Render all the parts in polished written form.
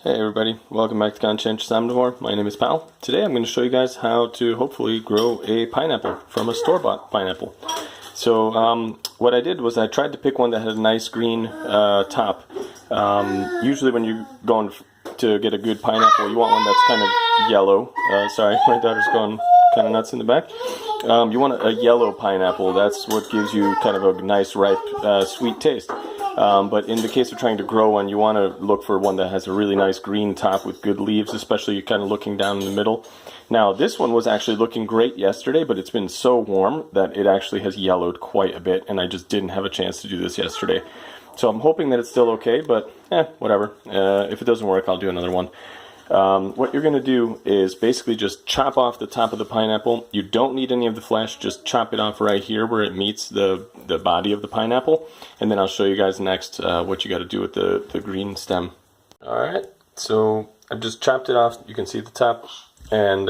Hey everybody, welcome back to Conscientious Omnivore. My name is Pal. Today I'm going to show you guys how to hopefully grow a pineapple from a store-bought pineapple. So what I did was I tried to pick one that had a nice green top. Usually when you're going to get a good pineapple, you want one that's kind of yellow. Sorry, my daughter's going kind of nuts in the back. You want a yellow pineapple. That's what gives you kind of a nice, ripe, sweet taste. But in the case of trying to grow one, you want to look for one that has a really nice green top with good leaves, especially kind of looking down in the middle. Now, this one was actually looking great yesterday, but it's been so warm that it actually has yellowed quite a bit, and I just didn't have a chance to do this yesterday. So I'm hoping that it's still okay, but whatever. If it doesn't work, I'll do another one. What you're going to do is basically just chop off the top of the pineapple. You don't need any of the flesh, just chop it off right here where it meets the body of the pineapple, and then I'll show you guys next what you got to do with the green stem. Alright, so I've just chopped it off. You can see the top, and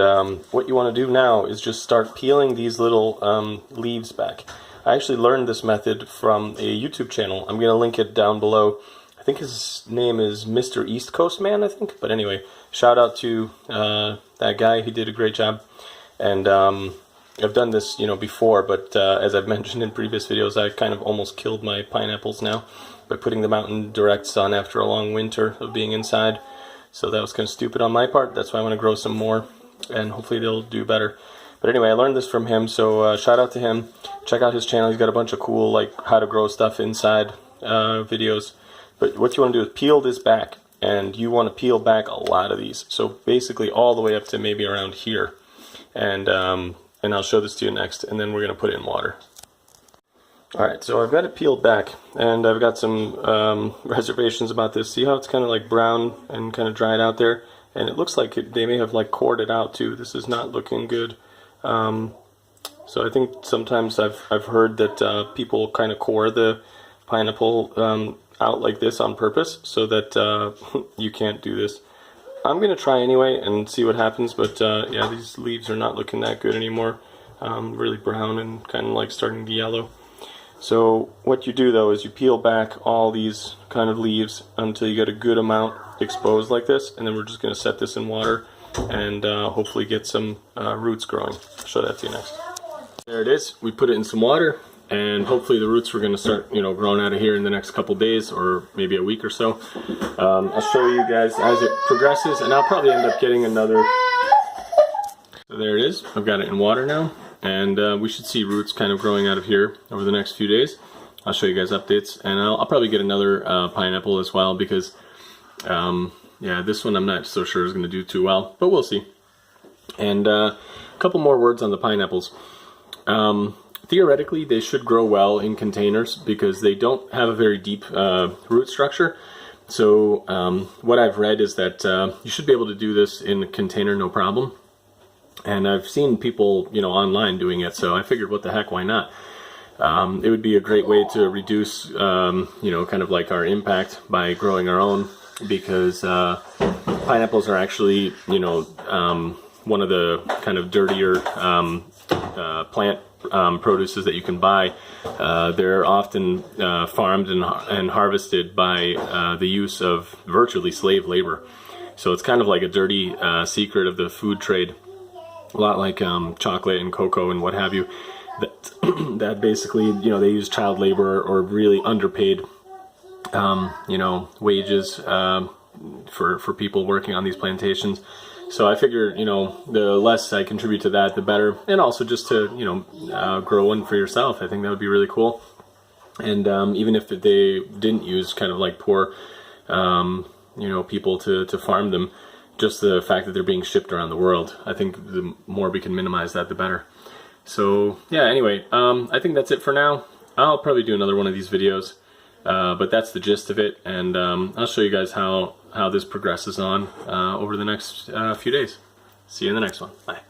what you want to do now is just start peeling these little leaves back. I actually learned this method from a YouTube channel. I'm going to link it down below. I think his name is Mr. East Coast Man, I think. But anyway, shout out to that guy. He did a great job. And I've done this, before, but as I've mentioned in previous videos, I kind of almost killed my pineapples now by putting them out in direct sun after a long winter of being inside. So that was kind of stupid on my part. That's why I want to grow some more, and hopefully they'll do better. But anyway, I learned this from him, so shout out to him. Check out his channel. He's got a bunch of cool, like, how to grow stuff inside videos. But what you want to do is peel this back, and you want to peel back a lot of these. So basically all the way up to maybe around here. And I'll show this to you next, and then we're going to put it in water. Alright, so I've got it peeled back, and I've got some reservations about this. See how it's kind of like brown and kind of dried out there? And it looks like they may have like cored it out too. This is not looking good. So I think sometimes I've heard that people kind of core the pineapple out like this on purpose so that you can't do this. I'm going to try anyway and see what happens, but yeah, these leaves are not looking that good anymore. Really brown and kind of like starting to yellow. So what you do though is you peel back all these kind of leaves until you get a good amount exposed like this, and then we're just going to set this in water and hopefully get some roots growing. I'll show that to you next. There it is. We put it in some water, and hopefully the roots are going to start, growing out of here in the next couple days or maybe a week or so. I'll show you guys as it progresses, and I'll probably end up getting another. So there it is. I've got it in water now, and we should see roots kind of growing out of here over the next few days. I'll show you guys updates, and I'll probably get another pineapple as well because, yeah, this one I'm not so sure is going to do too well, but we'll see. And a couple more words on the pineapples. Theoretically, they should grow well in containers because they don't have a very deep root structure. So what I've read is that you should be able to do this in a container no problem. And I've seen people, online doing it, so I figured, what the heck, why not? It would be a great way to reduce, kind of like our impact by growing our own, because pineapples are actually, one of the kind of dirtier plant produces that you can buy. They're often farmed and harvested by the use of virtually slave labor. So it's kind of like a dirty secret of the food trade, a lot like chocolate and cocoa and what have you, that basically, they use child labor or really underpaid, wages for people working on these plantations. So I figured, the less I contribute to that, the better. And also just to, grow one for yourself. I think that would be really cool. And even if they didn't use kind of like poor, people to farm them, just the fact that they're being shipped around the world, I think the more we can minimize that, the better. So yeah, anyway, I think that's it for now. I'll probably do another one of these videos. But that's the gist of it, and I'll show you guys how this progresses on over the next few days. See you in the next one. Bye.